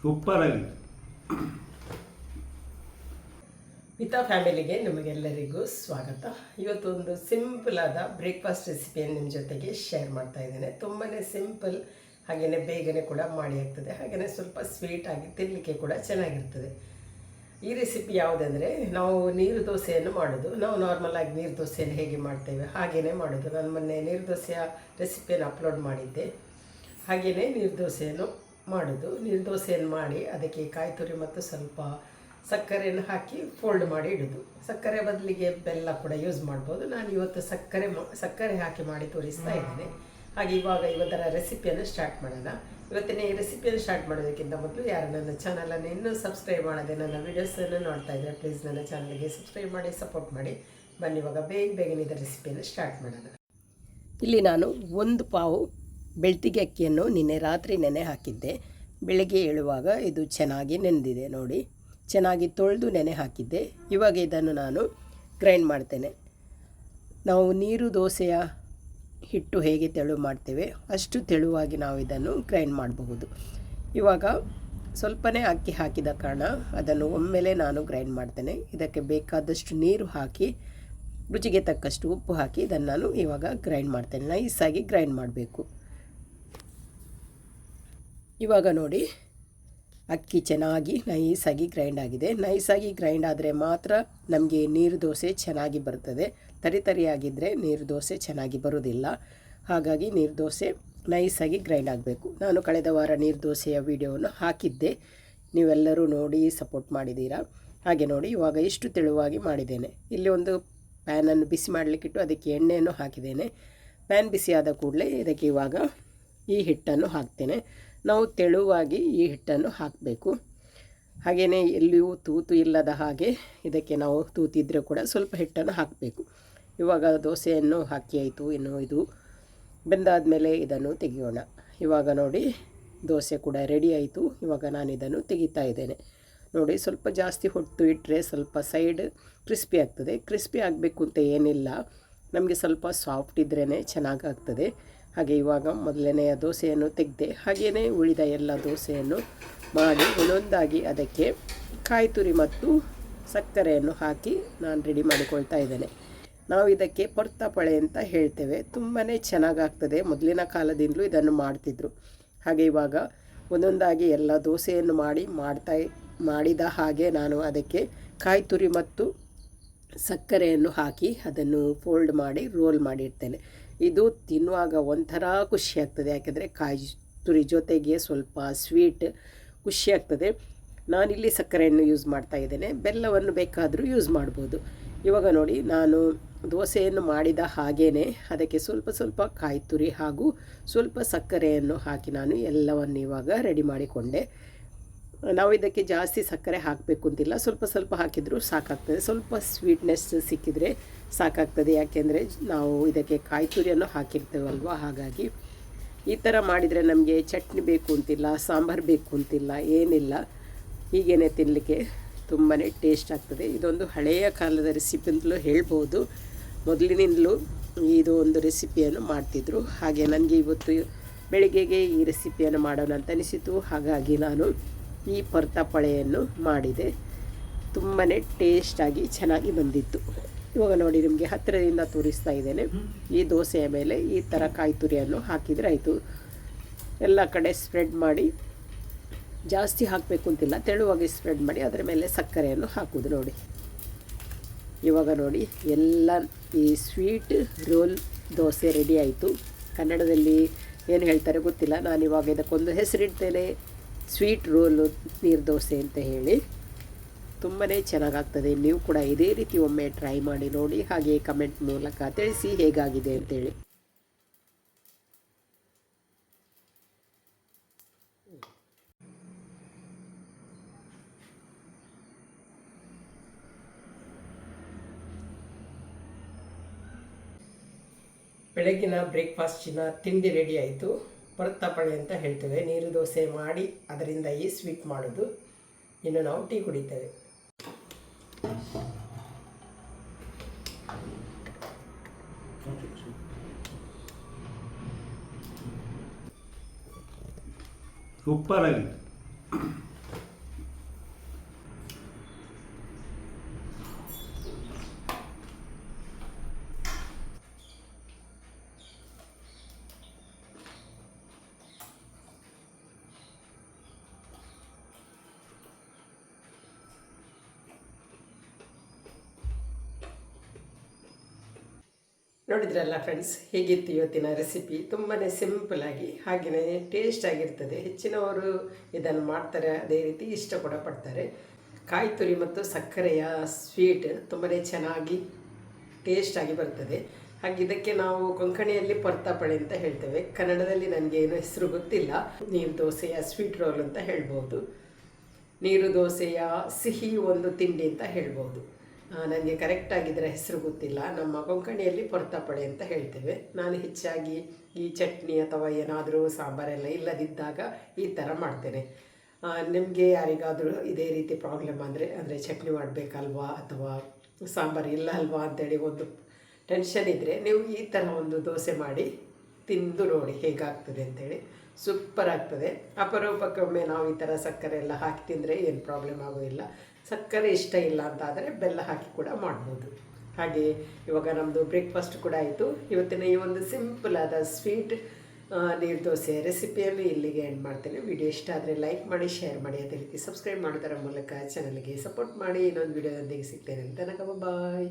Super ಆಗಿ ಮಿತಾ ಫ್ಯಾಮಿಲಿಗೆ ನಿಮಗೆಲ್ಲರಿಗೂ ಸ್ವಾಗತ. ಇವತ್ತೊಂದು ಸಿಂಪಲ್ ಆದ ಬ್ರೇಕ್ಫಾಸ್ಟ್ ರೆಸಿಪಿಯನ್ನು ನಿಮ್ಮ ಜೊತೆಗೆ ಶೇರ್ ಮಾಡ್ತಾ ಇದ್ದೇನೆ. ತುಂಬಾ ಸಿಂಪಲ್, ಹಾಗೆಯೇ ಬೇಗನೆ ಕೂಡ ಮಾಡಿ ಆಗ್ತದೆ, ಹಾಗೆಯೇ ಸ್ವಲ್ಪ ಸ್ವೀಟ್ ಆಗಿ ತಿನ್ನಲಿಕ್ಕೆ ಕೂಡ ಚೆನ್ನಾಗಿರ್ತದೆ. ಈ ರೆಸಿಪಿ ಯಾವುದಂದರೆ, ನಾವು ನೀರು ದೋಸೆಯನ್ನು ಮಾಡೋದು. ನಾವು ನಾರ್ಮಲ್ ಆಗಿ ನೀರು ದೋಸೆಯನ್ನು ಹೇಗೆ ಮಾಡ್ತೇವೆ ಹಾಗೆಯೇ ಮಾಡೋದು. ನಾನು ಮೊನ್ನೆ ನೀರು ದೋಸೆಯ ರೆಸಿಪಿಯನ್ನು ಅಪ್ಲೋಡ್ ಮಾಡಿದ್ದೆ. ಹಾಗೆಯೇ ನೀರು ದೋಸೆಯನ್ನು ಮಾಡೋದು. ನೀರು ದೋಸೆಯನ್ನು ಮಾಡಿ ಅದಕ್ಕೆ ಕಾಯಿ ತುರಿ ಮತ್ತು ಸ್ವಲ್ಪ ಸಕ್ಕರೆಯನ್ನು ಹಾಕಿ ಫೋಲ್ಡ್ ಮಾಡಿ ಇಡೋದು. ಸಕ್ಕರೆ ಬದಲಿಗೆ ಬೆಲ್ಲ ಕೂಡ ಯೂಸ್ ಮಾಡ್ಬೋದು. ನಾನು ಇವತ್ತು ಸಕ್ಕರೆ ಹಾಕಿ ಮಾಡಿ ತೋರಿಸ್ತಾ ಇದ್ದೇನೆ. ಹಾಗೆ ಇವತ್ತರ ರೆಸಿಪಿಯನ್ನು ಸ್ಟಾರ್ಟ್ ಮಾಡೋಣ. ಇವತ್ತಿನ ಈ ರೆಸಿಪಿಯನ್ನು ಸ್ಟಾರ್ಟ್ ಮಾಡೋದಕ್ಕಿಂತ ಮೊದಲು ಯಾರು ನನ್ನ ಚಾನಲನ್ನು ಇನ್ನೂ ಸಬ್ಸ್ಕ್ರೈಬ್ ಮಾಡದೆ ನನ್ನ ವೀಡಿಯೋಸನ್ನು ನೋಡ್ತಾ ಇದ್ದರೆ ಪ್ಲೀಸ್ ನನ್ನ ಚಾನಲ್ಗೆ ಸಬ್ಸ್ಕ್ರೈಬ್ ಮಾಡಿ, ಸಪೋರ್ಟ್ ಮಾಡಿ. ಬನ್ನಿ ಇವಾಗ ಬೇಗನೆ ಇದರ ರೆಸಿಪಿಯನ್ನು ಸ್ಟಾರ್ಟ್ ಮಾಡೋಣ. ಇಲ್ಲಿ ನಾನು 1 ಪಾವು ಬೆಳ್ತಿಗೆ ಅಕ್ಕಿಯನ್ನು ನಿನ್ನೆ ರಾತ್ರಿ ನೆನೆ ಹಾಕಿದ್ದೆ. ಬೆಳಗ್ಗೆ ಏಳುವಾಗ ಇದು ಚೆನ್ನಾಗಿ ನೆನೆದಿದೆ ನೋಡಿ. ಚೆನ್ನಾಗಿ ತೊಳೆದು ನೆನೆ ಹಾಕಿದ್ದೆ. ಇವಾಗ ಇದನ್ನು ನಾನು ಗ್ರೈಂಡ್ ಮಾಡ್ತೇನೆ. ನಾವು ನೀರು ದೋಸೆಯ ಹಿಟ್ಟು ಹೇಗೆ ತೆಳು ಮಾಡ್ತೇವೆ ಅಷ್ಟು ತೆಳುವಾಗಿ ನಾವು ಇದನ್ನು ಗ್ರೈಂಡ್ ಮಾಡಬಹುದು. ಇವಾಗ ಸ್ವಲ್ಪನೇ ಅಕ್ಕಿ ಹಾಕಿದ ಕಾರಣ ಅದನ್ನು ಒಮ್ಮೆಲೆ ನಾನು ಗ್ರೈಂಡ್ ಮಾಡ್ತೇನೆ. ಇದಕ್ಕೆ ಬೇಕಾದಷ್ಟು ನೀರು ಹಾಕಿ, ರುಚಿಗೆ ತಕ್ಕಷ್ಟು ಉಪ್ಪು ಹಾಕಿ ಇದನ್ನು ನಾನು ಇವಾಗ ಗ್ರೈಂಡ್ ಮಾಡ್ತೇನೆ. ನೈಸಾಗಿ ಗ್ರೈಂಡ್ ಮಾಡಬೇಕು. ಇವಾಗ ನೋಡಿ, ಅಕ್ಕಿ ಚೆನ್ನಾಗಿ ನೈಸಾಗಿ ಗ್ರೈಂಡ್ ಆಗಿದೆ. ನೈಸಾಗಿ ಗ್ರೈಂಡ್ ಆದರೆ ಮಾತ್ರ ನಮಗೆ ನೀರು ದೋಸೆ ಚೆನ್ನಾಗಿ ಬರ್ತದೆ. ತರಿಯಾಗಿದ್ದರೆ ನೀರು ದೋಸೆ ಚೆನ್ನಾಗಿ ಬರೋದಿಲ್ಲ. ಹಾಗಾಗಿ ನೀರು ದೋಸೆ ನೈಸಾಗಿ ಗ್ರೈಂಡ್ ಆಗಬೇಕು. ನಾನು ಕಳೆದ ವಾರ ನೀರು ದೋಸೆಯ ವಿಡಿಯೋವನ್ನು ಹಾಕಿದ್ದೆ, ನೀವೆಲ್ಲರೂ ನೋಡಿ ಸಪೋರ್ಟ್ ಮಾಡಿದ್ದೀರಾ. ಹಾಗೆ ನೋಡಿ, ಇವಾಗ ಇಷ್ಟು ತೆಳುವಾಗಿ ಮಾಡಿದ್ದೇನೆ. ಇಲ್ಲಿ ಒಂದು ಪ್ಯಾನನ್ನು ಬಿಸಿ ಮಾಡಲಿಕ್ಕಿಟ್ಟು ಅದಕ್ಕೆ ಎಣ್ಣೆಯನ್ನು ಹಾಕಿದ್ದೇನೆ. ಪ್ಯಾನ್ ಬಿಸಿಯಾದ ಕೂಡಲೇ ಇದಕ್ಕೆ ಇವಾಗ ಈ ಹಿಟ್ಟನ್ನು ಹಾಕ್ತೇನೆ. ನಾವು ತೆಳುವಾಗಿ ಈ ಹಿಟ್ಟನ್ನು ಹಾಕಬೇಕು. ಹಾಗೆಯೇ ಎಲ್ಲಿಯೂ ತೂತು ಇಲ್ಲದ ಹಾಗೆ ಇದಕ್ಕೆ ನಾವು ತೂತಿದ್ದರೆ ಕೂಡ ಸ್ವಲ್ಪ ಹಿಟ್ಟನ್ನು ಹಾಕಬೇಕು. ಇವಾಗ ದೋಸೆಯನ್ನು ಹಾಕಿ ಆಯಿತು. ಇನ್ನು ಇದು ಬೆಂದಾದ ಮೇಲೆ ಇದನ್ನು ತೆಗೆಯೋಣ. ಇವಾಗ ನೋಡಿ, ದೋಸೆ ಕೂಡ ರೆಡಿ ಆಯಿತು. ಇವಾಗ ನಾನು ಇದನ್ನು ತೆಗಿತಾ ಇದ್ದೇನೆ. ನೋಡಿ, ಸ್ವಲ್ಪ ಜಾಸ್ತಿ ಹೊತ್ತು ಇಟ್ಟರೆ ಸ್ವಲ್ಪ ಸೈಡ್ ಕ್ರಿಸ್ಪಿ ಆಗ್ತದೆ. ಕ್ರಿಸ್ಪಿ ಆಗಬೇಕು ಅಂತ ಏನಿಲ್ಲ, ನಮಗೆ ಸ್ವಲ್ಪ ಸಾಫ್ಟ್ ಇದ್ರೇ ಚೆನ್ನಾಗಾಗ್ತದೆ. ಹಾಗೆ ಇವಾಗ ಮೊದಲನೆಯ ದೋಸೆಯನ್ನು ತೆಗೆದೆ. ಹಾಗೆಯೇ ಉಳಿದ ಎಲ್ಲ ದೋಸೆಯನ್ನು ಮಾಡಿ ಒಂದೊಂದಾಗಿ ಅದಕ್ಕೆ ಕಾಯಿ ತುರಿ ಮತ್ತು ಸಕ್ಕರೆಯನ್ನು ಹಾಕಿ ನಾನು ರೆಡಿ ಮಾಡಿಕೊಳ್ತಾ ಇದ್ದೇನೆ. ನಾವು ಇದಕ್ಕೆ ಪೊರ್ತಪಳೆ ಅಂತ ಹೇಳ್ತೇವೆ. ತುಂಬಾ ಚೆನ್ನಾಗಾಗ್ತದೆ. ಮೊದಲಿನ ಕಾಲದಿಂದಲೂ ಇದನ್ನು ಮಾಡ್ತಿದ್ರು. ಹಾಗೆ ಇವಾಗ ಒಂದೊಂದಾಗಿ ಎಲ್ಲ ದೋಸೆಯನ್ನು ಮಾಡಿದ ಹಾಗೆ ನಾನು ಅದಕ್ಕೆ ಕಾಯಿ ತುರಿ ಮತ್ತು ಸಕ್ಕರೆಯನ್ನು ಹಾಕಿ ಅದನ್ನು ಫೋಲ್ಡ್ ಮಾಡಿ ರೋಲ್ ಮಾಡಿರ್ತೇನೆ. ಇದು ತಿನ್ನುವಾಗ ಒಂಥರ ಖುಷಿಯಾಗ್ತದೆ. ಯಾಕೆಂದರೆ ಕಾಯಿ ತುರಿ ಜೊತೆಗೆ ಸ್ವಲ್ಪ ಸ್ವೀಟ್ ಖುಷಿಯಾಗ್ತದೆ. ನಾನಿಲ್ಲಿ ಸಕ್ಕರೆಯನ್ನು ಯೂಸ್ ಮಾಡ್ತಾ ಇದ್ದೇನೆ. ಬೆಲ್ಲವನ್ನು ಬೇಕಾದರೂ ಯೂಸ್ ಮಾಡ್ಬೋದು. ಇವಾಗ ನೋಡಿ, ನಾನು ದೋಸೆಯನ್ನು ಮಾಡಿದ ಹಾಗೇ ಅದಕ್ಕೆ ಸ್ವಲ್ಪ ಕಾಯಿ ತುರಿ ಹಾಗೂ ಸ್ವಲ್ಪ ಸಕ್ಕರೆಯನ್ನು ಹಾಕಿ ನಾನು ಎಲ್ಲವನ್ನು ಇವಾಗ ರೆಡಿ ಮಾಡಿಕೊಂಡೆ. ನಾವು ಇದಕ್ಕೆ ಜಾಸ್ತಿ ಸಕ್ಕರೆ ಹಾಕಬೇಕು ಅಂತಿಲ್ಲ, ಸ್ವಲ್ಪ ಹಾಕಿದರೂ ಸಾಕಾಗ್ತದೆ. ಸ್ವಲ್ಪ ಸ್ವೀಟ್ನೆಸ್ ಸಿಕ್ಕಿದರೆ ಸಾಕಾಗ್ತದೆ. ಯಾಕೆಂದರೆ ನಾವು ಇದಕ್ಕೆ ಕಾಯಿ ತುರಿಯನ್ನು ಹಾಕಿರ್ತೇವಲ್ವ, ಹಾಗಾಗಿ ಈ ಥರ ಮಾಡಿದರೆ ನಮಗೆ ಚಟ್ನಿ ಬೇಕು ಅಂತಿಲ್ಲ, ಸಾಂಬಾರು ಬೇಕು ಅಂತಿಲ್ಲ, ಏನಿಲ್ಲ. ಹೀಗೇ ತಿನ್ನಲಿಕ್ಕೆ ತುಂಬಾ ಟೇಸ್ಟ್ ಆಗ್ತದೆ. ಇದೊಂದು ಹಳೆಯ ಕಾಲದ ರೆಸಿಪಿ ಅಂತಲೂ ಹೇಳ್ಬೋದು. ಮೊದಲಿನಿಂದಲೂ ಇದು ಒಂದು ರೆಸಿಪಿಯನ್ನು ಮಾಡ್ತಿದ್ರು. ಹಾಗೆ ನನಗೆ ಇವತ್ತು ಬೆಳಿಗ್ಗೆಗೆ ಈ ರೆಸಿಪಿಯನ್ನು ಮಾಡೋಣ ಅಂತ ಅನಿಸಿತು. ಹಾಗಾಗಿ ನಾನು ಈ ಪೊರ್ತಪಳೆಯನ್ನು ಮಾಡಿದೆ. ತುಂಬಾ ಟೇಸ್ಟಾಗಿ ಚೆನ್ನಾಗಿ ಬಂದಿತ್ತು. ಇವಾಗ ನೋಡಿ, ನಿಮಗೆ ಹತ್ತಿರದಿಂದ ತೋರಿಸ್ತಾ ಇದ್ದೇನೆ. ಈ ದೋಸೆಯ ಮೇಲೆ ಈ ಥರ ಕಾಯಿ ತುರಿಯನ್ನು ಹಾಕಿದರೆ ಆಯಿತು. ಎಲ್ಲ ಕಡೆ ಸ್ಪ್ರೆಡ್ ಮಾಡಿ, ಜಾಸ್ತಿ ಹಾಕಬೇಕು ಅಂತಿಲ್ಲ, ತೆಳುವಾಗಿ ಸ್ಪ್ರೆಡ್ ಮಾಡಿ ಅದರ ಮೇಲೆ ಸಕ್ಕರೆಯನ್ನು ಹಾಕೋದು ನೋಡಿ. ಇವಾಗ ನೋಡಿ, ಎಲ್ಲ ಈ ಸ್ವೀಟ್ ರೋಲ್ ದೋಸೆ ರೆಡಿ ಆಯಿತು. ಕನ್ನಡದಲ್ಲಿ ಏನು ಹೇಳ್ತಾರೆ ಗೊತ್ತಿಲ್ಲ. ನಾನಿವಾಗ ಇದಕ್ಕೊಂದು ಹೆಸರಿಡ್ತೇನೆ, ಸ್ವೀಟ್ ರೋಲು ನೀರು ದೋಸೆ ಅಂತ ಹೇಳಿ. ತುಂಬಾ ಚೆನ್ನಾಗಾಗ್ತದೆ. ನೀವು ಕೂಡ ಇದೇ ರೀತಿ ಒಮ್ಮೆ ಟ್ರೈ ಮಾಡಿ ನೋಡಿ. ಹಾಗೆ ಕಮೆಂಟ್ ಮೂಲಕ ತಿಳಿಸಿ ಹೇಗಾಗಿದೆ ಅಂತೇಳಿ. ಬೆಳಗ್ಗಿನ ಬ್ರೇಕ್ಫಾಸ್ಟಿನ ತಿಂಡಿ ರೆಡಿ ಆಯಿತು. ಪೊರ್ತಪಳೆ ಅಂತ ಹೇಳ್ತೇವೆ. ನೀರು ದೋಸೆ ಮಾಡಿ ಅದರಿಂದ ಈ ಸ್ವೀಟ್ ಮಾಡೋದು. ಇನ್ನು ನಾವು ಟೀ ಕುಡಿತೇವೆ. ಸೂಪರ್ ಆಗಿದೆ. ನೋಡಿದ್ರಲ್ಲ ಫ್ರೆಂಡ್ಸ್, ಹೇಗಿತ್ತು ಇವತ್ತಿನ ರೆಸಿಪಿ. ತುಂಬಾ ಸಿಂಪಲಾಗಿ ಹಾಗೆಯೇ ಟೇಸ್ಟ್ ಆಗಿರ್ತದೆ. ಹೆಚ್ಚಿನವರು ಇದನ್ನು ಮಾಡ್ತಾರೆ, ಅದೇ ರೀತಿ ಇಷ್ಟ ಕೂಡ ಪಡ್ತಾರೆ. ಕಾಯಿ ತುರಿ ಮತ್ತು ಸಕ್ಕರೆಯ ಸ್ವೀಟ್ ತುಂಬಾ ಚೆನ್ನಾಗಿ ಟೇಸ್ಟಾಗಿ ಬರ್ತದೆ. ಹಾಗೆ ಇದಕ್ಕೆ ನಾವು ಕೊಂಕಣಿಯಲ್ಲಿ ಪರ್ತಾಪಳೆ ಅಂತ ಹೇಳ್ತೇವೆ. ಕನ್ನಡದಲ್ಲಿ ನನಗೆ ಏನು ಹೆಸರು ಗೊತ್ತಿಲ್ಲ. ನೀರು ದೋಸೆಯ ಸ್ವೀಟ್ ರೋಲ್ ಅಂತ ಹೇಳ್ಬೋದು, ನೀರು ದೋಸೆಯ ಸಿಹಿ ಒಂದು ತಿಂಡಿ ಅಂತ ಹೇಳ್ಬೋದು. ನನಗೆ ಕರೆಕ್ಟಾಗಿ ಇದರ ಹೆಸರು ಗೊತ್ತಿಲ್ಲ. ನಮ್ಮ ಕೊಂಕಣಿಯಲ್ಲಿ ಪೊರ್ತಾಪಳೆ ಅಂತ ಹೇಳ್ತೇವೆ. ನಾನು ಹೆಚ್ಚಾಗಿ ಈ ಚಟ್ನಿ ಅಥವಾ ಏನಾದರೂ ಸಾಂಬಾರೆಲ್ಲ ಇಲ್ಲದಿದ್ದಾಗ ಈ ಥರ ಮಾಡ್ತೇನೆ. ನಿಮಗೆ ಯಾರಿಗಾದರೂ ಇದೇ ರೀತಿ ಪ್ರಾಬ್ಲಮ್ ಅಂದರೆ ಚಟ್ನಿ ಮಾಡಬೇಕಲ್ವಾ ಅಥವಾ ಸಾಂಬಾರು ಇಲ್ಲ ಅಲ್ವಾ ಅಂತೇಳಿ ಒಂದು ಟೆನ್ಷನ್ ಇದ್ದರೆ ನೀವು ಈ ಥರ ಒಂದು ದೋಸೆ ಮಾಡಿ ತಿಂದು ನೋಡಿ ಹೇಗಾಗ್ತದೆ ಅಂತೇಳಿ. ಸೂಪರ್ ಆಗ್ತದೆ. ಅಪರೂಪಕ್ಕೊಮ್ಮೆ ನಾವು ಈ ಥರ ಸಕ್ಕರೆ ಎಲ್ಲ ಹಾಕಿ ತಿಂದರೆ ಏನು ಪ್ರಾಬ್ಲಮ್ ಆಗೋದಿಲ್ಲ. ಸಕ್ಕರೆ ಇಷ್ಟ ಇಲ್ಲ ಅಂತಾದರೆ ಬೆಲ್ಲ ಹಾಕಿ ಕೂಡ ಮಾಡ್ಬೋದು. ಹಾಗೆ ಇವಾಗ ನಮ್ಮದು ಬ್ರೇಕ್ಫಾಸ್ಟ್ ಕೂಡ ಆಯಿತು. ಇವತ್ತಿನ ಈ ಒಂದು ಸಿಂಪಲಾದ ಸ್ವೀಟ್ ನೀರು ದೋಸೆ ರೆಸಿಪಿಯನ್ನು ಇಲ್ಲಿಗೆ ಎಂಡ್ ಮಾಡ್ತೇನೆ. ವಿಡಿಯೋ ಇಷ್ಟ ಆದರೆ ಲೈಕ್ ಮಾಡಿ, ಶೇರ್ ಮಾಡಿ, ಅದೇ ರೀತಿ ಸಬ್ಸ್ಕ್ರೈಬ್ ಮಾಡೋದರ ಮೂಲಕ ಚಾನಲ್ಗೆ ಸಪೋರ್ಟ್ ಮಾಡಿ. ಇನ್ನೊಂದು ವಿಡಿಯೋದೊಂದಿಗೆ ಸಿಗ್ತೇನೆ ಅಂತ. ಬಾಯ್.